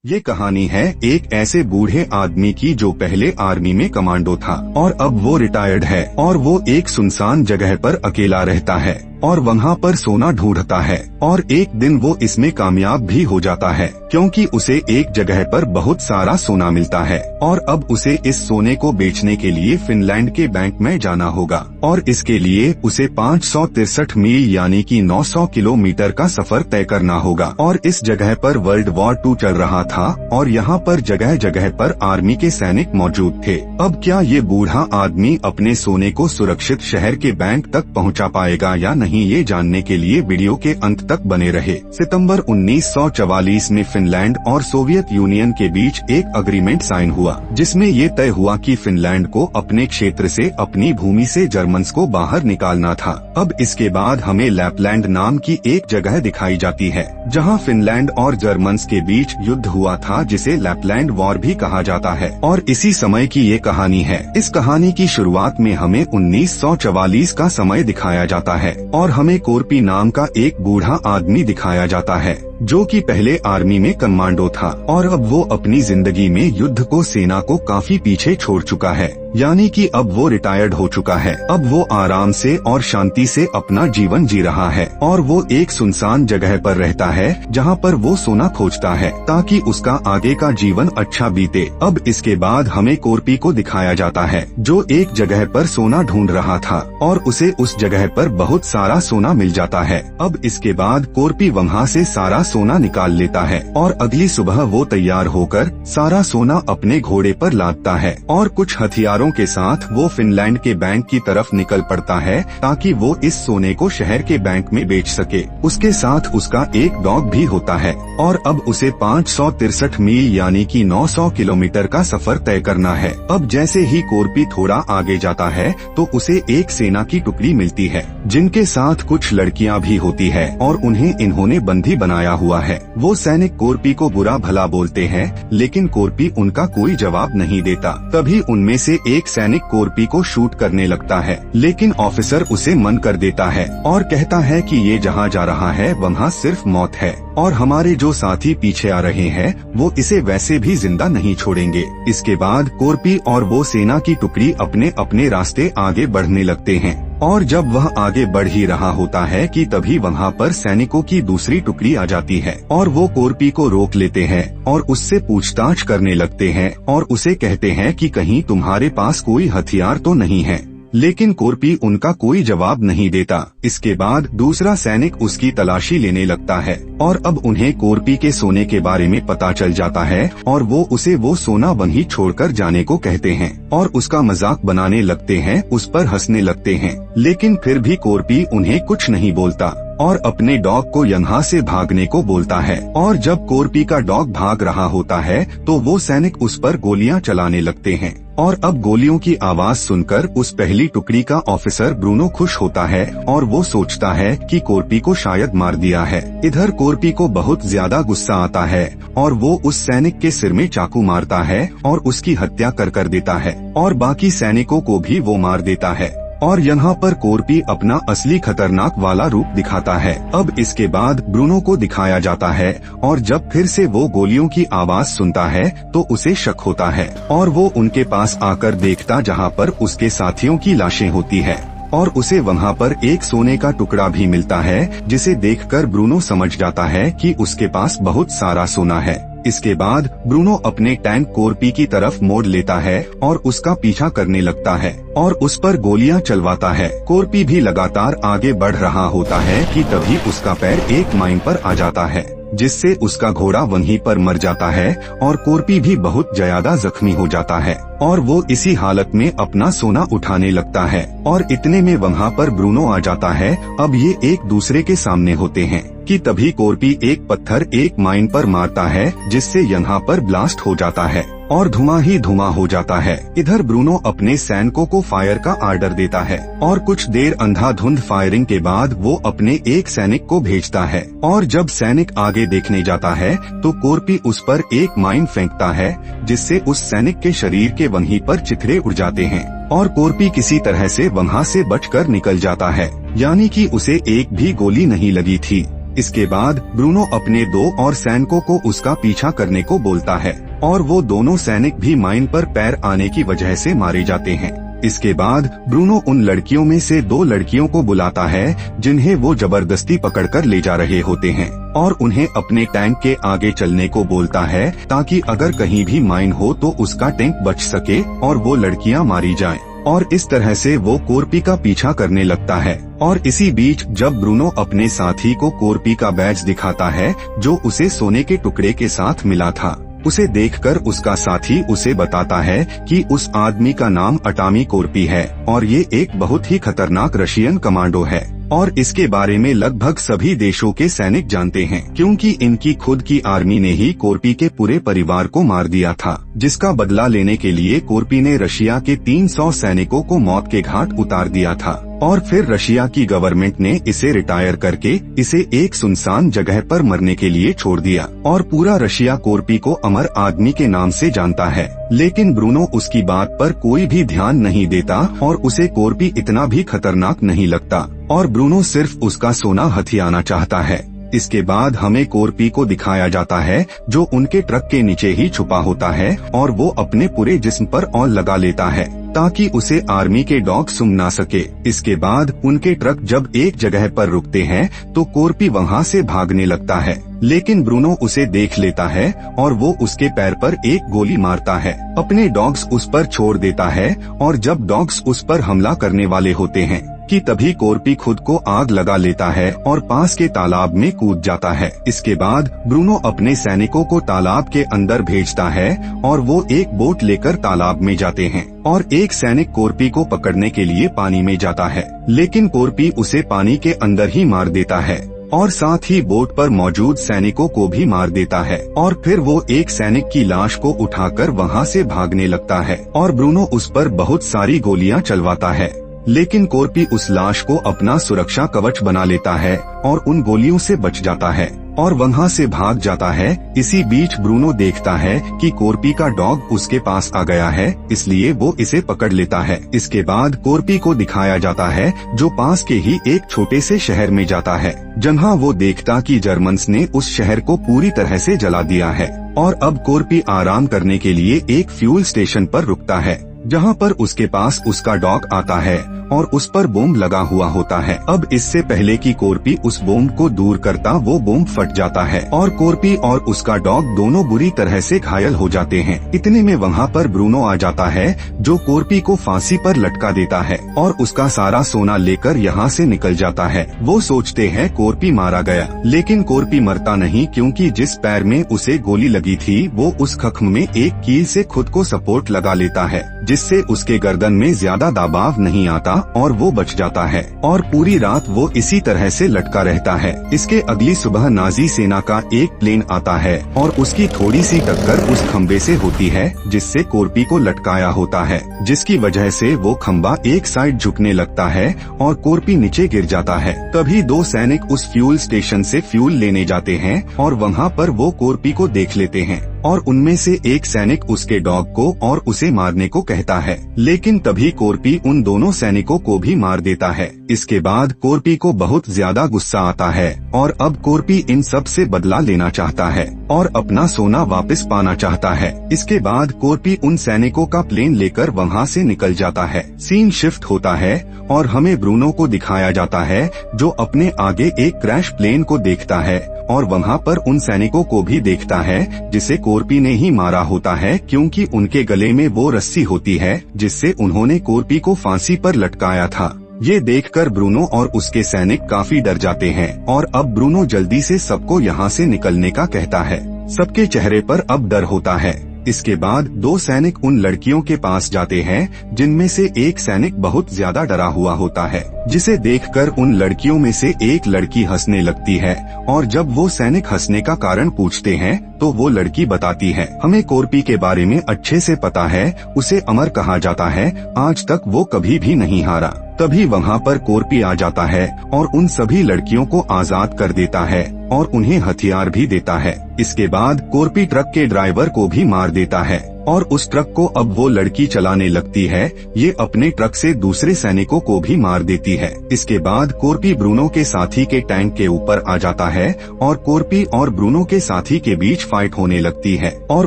ये कहानी है एक ऐसे बूढ़े आदमी की जो पहले आर्मी में कमांडो था और अब वो रिटायर्ड है और वो एक सुनसान जगह पर अकेला रहता है और वहाँ पर सोना ढूंढता है और एक दिन वो इसमें कामयाब भी हो जाता है क्योंकि उसे एक जगह पर बहुत सारा सोना मिलता है और अब उसे इस सोने को बेचने के लिए फिनलैंड के बैंक में जाना होगा और इसके लिए उसे 563 मील यानी कि 900 किलोमीटर का सफर तय करना होगा। और इस जगह पर वर्ल्ड वॉर 2 चल रहा था और यहाँ पर जगह जगह पर आर्मी के सैनिक मौजूद थे। अब क्या ये बूढ़ा आदमी अपने सोने को सुरक्षित शहर के बैंक तक पहुँचा पाएगा या नहीं, ये जानने के लिए वीडियो के अंत तक बने रहे। सितंबर 1944 में फिनलैंड और सोवियत यूनियन के बीच एक अग्रीमेंट साइन हुआ जिसमें ये तय हुआ कि फिनलैंड को अपने क्षेत्र से अपनी भूमि से जर्मन्स को बाहर निकालना था। अब इसके बाद हमें लैपलैंड नाम की एक जगह दिखाई जाती है जहां फिनलैंड और जर्मन्स के बीच युद्ध हुआ था जिसे लैपलैंड वॉर भी कहा जाता है और इसी समय की ये कहानी है। इस कहानी की शुरुआत में हमें 1944 का समय दिखाया जाता है और हमें कोरपी नाम का एक बूढ़ा आदमी दिखाया जाता है जो कि पहले आर्मी में कमांडो था और अब वो अपनी जिंदगी में युद्ध को सेना को काफी पीछे छोड़ चुका है, यानी कि अब वो रिटायर्ड हो चुका है। अब वो आराम से और शांति से अपना जीवन जी रहा है और वो एक सुनसान जगह पर रहता है जहाँ पर वो सोना खोजता है ताकि उसका आगे का जीवन अच्छा बीते। अब इसके बाद हमें कोरपी को दिखाया जाता है जो एक जगह पर सोना ढूंढ रहा था और उसे उस जगह पर बहुत सारा सोना मिल जाता है। अब इसके बाद कोरपी वहाँ से सारा सोना निकाल लेता है और अगली सुबह वो तैयार होकर सारा सोना अपने घोड़े पर लादता है और कुछ हथियारों के साथ वो फिनलैंड के बैंक की तरफ निकल पड़ता है ताकि वो इस सोने को शहर के बैंक में बेच सके। उसके साथ उसका एक डॉग भी होता है और अब उसे 563 मील यानी कि 900 किलोमीटर का सफर तय करना है। अब जैसे ही कोरपी थोड़ा आगे जाता है तो उसे एक सेना की टुकड़ी मिलती है जिनके साथ कुछ लड़कियां भी होती है और उन्हें इन्होंने बंदी बनाया हुआ है। वो सैनिक कोरपी को बुरा भला बोलते हैं लेकिन कोरपी उनका कोई जवाब नहीं देता। तभी उनमें से एक सैनिक कोरपी को शूट करने लगता है लेकिन ऑफिसर उसे मन कर देता है और कहता है कि ये जहाँ जा रहा है वहाँ सिर्फ मौत है और हमारे जो साथी पीछे आ रहे हैं वो इसे वैसे भी जिंदा नहीं छोड़ेंगे। इसके बाद कोरपी और वो सेना की टुकड़ी अपने अपने रास्ते आगे बढ़ने लगते हैं और जब वह आगे बढ़ ही रहा होता है कि तभी वहाँ पर सैनिकों की दूसरी टुकड़ी आ जाती है और वो कोरपी को रोक लेते हैं और उससे पूछताछ करने लगते हैं और उसे कहते हैं कि कहीं तुम्हारे पास कोई हथियार तो नहीं है, लेकिन कोरपी उनका कोई जवाब नहीं देता। इसके बाद दूसरा सैनिक उसकी तलाशी लेने लगता है और अब उन्हें कोरपी के सोने के बारे में पता चल जाता है और वो उसे वो सोना वहीं छोड़कर जाने को कहते हैं और उसका मजाक बनाने लगते हैं, उस पर हंसने लगते हैं। लेकिन फिर भी कोरपी उन्हें कुछ नहीं बोलता और अपने डॉग को यहाँ से भागने को बोलता है और जब कोरपी का डॉग भाग रहा होता है तो वो सैनिक उस पर गोलियां चलाने लगते हैं और अब गोलियों की आवाज सुनकर उस पहली टुकड़ी का ऑफिसर ब्रूनो खुश होता है और वो सोचता है कि कोरपी को शायद मार दिया है। इधर कोरपी को बहुत ज्यादा गुस्सा आता है और वो उस सैनिक के सिर में चाकू मारता है और उसकी हत्या कर देता है और बाकी सैनिकों को भी वो मार देता है और यहाँ पर कोरपी अपना असली खतरनाक वाला रूप दिखाता है। अब इसके बाद ब्रूनो को दिखाया जाता है और जब फिर से वो गोलियों की आवाज सुनता है तो उसे शक होता है और वो उनके पास आकर देखता जहाँ पर उसके साथियों की लाशें होती है और उसे वहाँ पर एक सोने का टुकड़ा भी मिलता है जिसे देखकर ब्रूनो समझ जाता है कि उसके पास बहुत सारा सोना है। इसके बाद ब्रूनो अपने टैंक कोरपी की तरफ मोड़ लेता है और उसका पीछा करने लगता है और उस पर गोलियां चलवाता है। कोरपी भी लगातार आगे बढ़ रहा होता है कि तभी उसका पैर एक माइन पर आ जाता है जिससे उसका घोड़ा वहीं पर मर जाता है और कोरपी भी बहुत ज्यादा जख्मी हो जाता है और वो इसी हालत में अपना सोना उठाने लगता है और इतने में वहाँ पर ब्रूनो आ जाता है। अब ये एक दूसरे के सामने होते हैं कि तभी कोरपी एक पत्थर एक माइन पर मारता है जिससे यहाँ पर ब्लास्ट हो जाता है और धुआं ही धुआं हो जाता है। इधर ब्रूनो अपने सैनिकों को फायर का आर्डर देता है और कुछ देर अंधाधुंध फायरिंग के बाद वो अपने एक सैनिक को भेजता है और जब सैनिक आगे देखने जाता है तो कोरपी उस पर एक माइन फेंकता है जिससे उस सैनिक के शरीर के वहीं पर चिथड़े उड़ जाते हैं और कोरपी किसी तरह से वहाँ से बचकर निकल जाता है, यानी कि उसे एक भी गोली नहीं लगी थी। इसके बाद ब्रूनो अपने 2 और सैनिकों को उसका पीछा करने को बोलता है और वो दोनों सैनिक भी माइन पर पैर आने की वजह से मारे जाते हैं। इसके बाद ब्रूनो उन लड़कियों में से 2 लड़कियों को बुलाता है जिन्हें वो जबरदस्ती पकड़कर ले जा रहे होते हैं और उन्हें अपने टैंक के आगे चलने को बोलता है ताकि अगर कहीं भी माइन हो तो उसका टैंक बच सके और वो लड़कियां मारी जाएं। और इस तरह से वो कोरपी का पीछा करने लगता है। और इसी बीच जब ब्रूनो अपने साथी को कोरपी का बैज दिखाता है जो उसे सोने के टुकड़े के साथ मिला था, उसे देखकर उसका साथी उसे बताता है कि उस आदमी का नाम अटामी कोरपी है और ये एक बहुत ही खतरनाक रशियन कमांडो है और इसके बारे में लगभग सभी देशों के सैनिक जानते हैं क्योंकि इनकी खुद की आर्मी ने ही कोरपी के पूरे परिवार को मार दिया था, जिसका बदला लेने के लिए कोरपी ने रशिया के 300 सैनिकों को मौत के घाट उतार दिया था और फिर रशिया की गवर्नमेंट ने इसे रिटायर करके इसे एक सुनसान जगह पर मरने के लिए छोड़ दिया और पूरा रशिया कोरपी को अमर आदमी के नाम से जानता है। लेकिन ब्रूनो उसकी बात पर कोई भी ध्यान नहीं देता और उसे कोरपी इतना भी खतरनाक नहीं लगता और ब्रूनो सिर्फ उसका सोना हथियाना चाहता है। इसके बाद हमें कोरपी को दिखाया जाता है जो उनके ट्रक के नीचे ही छुपा होता है और वो अपने पूरे जिस्म पर ऑल लगा लेता है ताकि उसे आर्मी के डॉग सुन ना सके। इसके बाद उनके ट्रक जब एक जगह पर रुकते हैं तो कोरपी वहाँ से भागने लगता है, लेकिन ब्रूनो उसे देख लेता है और वो उसके पैर पर एक गोली मारता है। अपने डॉग्स उस पर छोड़ देता है और जब डॉग्स उस पर हमला करने वाले होते हैं कि तभी कोरपी खुद को आग लगा लेता है और पास के तालाब में कूद जाता है। इसके बाद ब्रूनो अपने सैनिकों को तालाब के अंदर भेजता है और वो एक बोट लेकर तालाब में जाते हैं और एक सैनिक कोरपी को पकड़ने के लिए पानी में जाता है, लेकिन कोरपी उसे पानी के अंदर ही मार देता है और साथ ही बोट पर मौजूद सैनिकों को भी मार देता है और फिर वो एक सैनिक की लाश को उठाकर वहाँ से भागने लगता है और ब्रूनो उस पर बहुत सारी गोलियां चलवाता है, लेकिन कोरपी उस लाश को अपना सुरक्षा कवच बना लेता है और उन गोलियों से बच जाता है और वहाँ से भाग जाता है। इसी बीच ब्रूनो देखता है कि कोरपी का डॉग उसके पास आ गया है, इसलिए वो इसे पकड़ लेता है। इसके बाद कोरपी को दिखाया जाता है जो पास के ही एक छोटे से शहर में जाता है, जहाँ वो देखता कि जर्मन्स ने उस शहर को पूरी तरह से जला दिया है और अब कोरपी आराम करने के लिए एक फ्यूल स्टेशन पर रुकता है, जहाँ पर उसके पास उसका डॉग आता है और उस पर बम लगा हुआ होता है। अब इससे पहले कि कोरपी उस बम को दूर करता वो बम फट जाता है और कोरपी और उसका डॉग दोनों बुरी तरह से घायल हो जाते हैं। इतने में वहाँ पर ब्रूनो आ जाता है जो कोरपी को फांसी पर लटका देता है और उसका सारा सोना लेकर यहाँ से निकल जाता है। वो सोचते हैं कोरपी मारा गया, लेकिन कोरपी मरता नहीं क्योंकि जिस पैर में उसे गोली लगी थी वो उस जख्म में एक कील से खुद को सपोर्ट लगा लेता है, जिससे उसके गर्दन में ज्यादा दबाव नहीं आता और वो बच जाता है और पूरी रात वो इसी तरह से लटका रहता है। इसके अगली सुबह नाजी सेना का एक प्लेन आता है और उसकी थोड़ी सी टक्कर उस खम्बे से होती है जिससे कोरपी को लटकाया होता है, जिसकी वजह से वो खम्बा एक साइड झुकने लगता है और कोरपी नीचे गिर जाता है। तभी 2 सैनिक उस फ्यूल स्टेशन से फ्यूल लेने जाते हैं और वहाँ पर वो कोरपी को देख लेते हैं और उनमें से एक सैनिक उसके डॉग को और उसे मारने को कहता है, लेकिन तभी कोरपी उन दोनों सैनिकों को भी मार देता है। इसके बाद कोरपी को बहुत ज्यादा गुस्सा आता है और अब कोरपी इन सब से बदला लेना चाहता है और अपना सोना वापस पाना चाहता है। इसके बाद कोरपी उन सैनिकों का प्लेन लेकर वहाँ से निकल जाता है। सीन शिफ्ट होता है और हमें ब्रूनो को दिखाया जाता है जो अपने आगे एक क्रैश प्लेन को देखता है और वहाँ पर उन सैनिकों को भी देखता है जिसे कोरपी ने ही मारा होता है, क्योंकि उनके गले में वो रस्सी होती है जिससे उन्होंने कोरपी को फांसी पर लटकाया था। ये देखकर ब्रूनो और उसके सैनिक काफी डर जाते हैं और अब ब्रूनो जल्दी से सबको यहाँ से निकलने का कहता है। सबके चेहरे पर अब डर होता है। इसके बाद 2 सैनिक उन लड़कियों के पास जाते हैं जिनमें से एक सैनिक बहुत ज्यादा डरा हुआ होता है, जिसे देखकर उन लड़कियों में से एक लड़की हंसने लगती है और जब वो सैनिक हंसने का कारण पूछते हैं तो वो लड़की बताती है, हमें कोरपी के बारे में अच्छे से पता है, उसे अमर कहा जाता है, आज तक वो कभी भी नहीं हारा। तभी वहाँ पर कोर्पी आ जाता है और उन सभी लड़कियों को आजाद कर देता है और उन्हें हथियार भी देता है। इसके बाद कोर्पी ट्रक के ड्राइवर को भी मार देता है और उस ट्रक को अब वो लड़की चलाने लगती है। ये अपने ट्रक से दूसरे सैनिकों को भी मार देती है। इसके बाद कोर्पी ब्रूनो के साथी के टैंक के ऊपर आ जाता है और कोर्पी और ब्रूनो के साथी के बीच फाइट होने लगती है और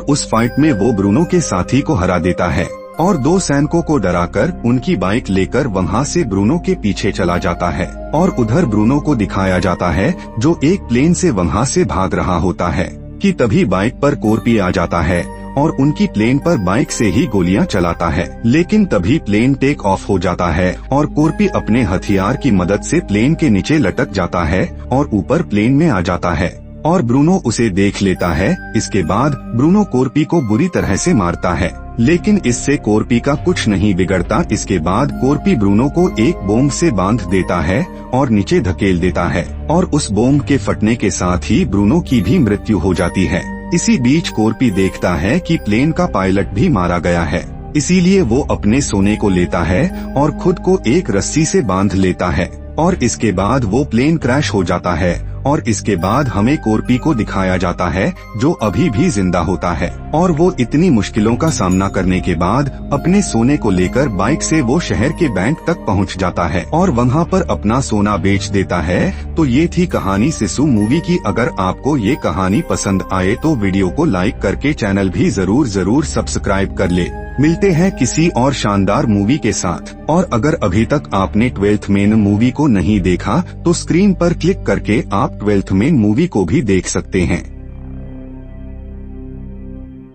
उस फाइट में वो ब्रूनो के साथी को हरा देता है और 2 सैनिकों को डराकर उनकी बाइक लेकर वहाँ से ब्रूनो के पीछे चला जाता है और उधर ब्रूनो को दिखाया जाता है जो एक प्लेन से वहाँ से भाग रहा होता है कि तभी बाइक पर कोर्पी आ जाता है और उनकी प्लेन पर बाइक से ही गोलियां चलाता है। लेकिन तभी प्लेन टेक ऑफ हो जाता है और कोर्पी अपने हथियार की मदद से प्लेन के नीचे लटक जाता है और ऊपर प्लेन में आ जाता है और ब्रूनो उसे देख लेता है। इसके बाद ब्रूनो कोर्पी को बुरी तरह से मारता है, लेकिन इससे कोर्पी का कुछ नहीं बिगड़ता। इसके बाद कोर्पी ब्रूनो को एक बोम से बांध देता है और नीचे धकेल देता है और उस बोम के फटने के साथ ही ब्रूनो की भी मृत्यु हो जाती है। इसी बीच कोर्पी देखता है कि प्लेन का पायलट भी मारा गया है, इसीलिए वो अपने सोने को लेता है और खुद को एक रस्सी से बांध लेता है और इसके बाद वो प्लेन क्रैश हो जाता है और इसके बाद हमें कोर्पी को दिखाया जाता है जो अभी भी जिंदा होता है और वो इतनी मुश्किलों का सामना करने के बाद अपने सोने को लेकर बाइक से वो शहर के बैंक तक पहुंच जाता है और वहां पर अपना सोना बेच देता है। तो ये थी कहानी सिसु मूवी की। अगर आपको ये कहानी पसंद आए तो वीडियो को लाइक करके चैनल भी जरूर सब्सक्राइब कर ले। मिलते हैं किसी और शानदार मूवी के साथ। और अगर अभी तक आपने 12th मेन मूवी को नहीं देखा तो स्क्रीन पर क्लिक करके आप 12th मेन मूवी को भी देख सकते हैं।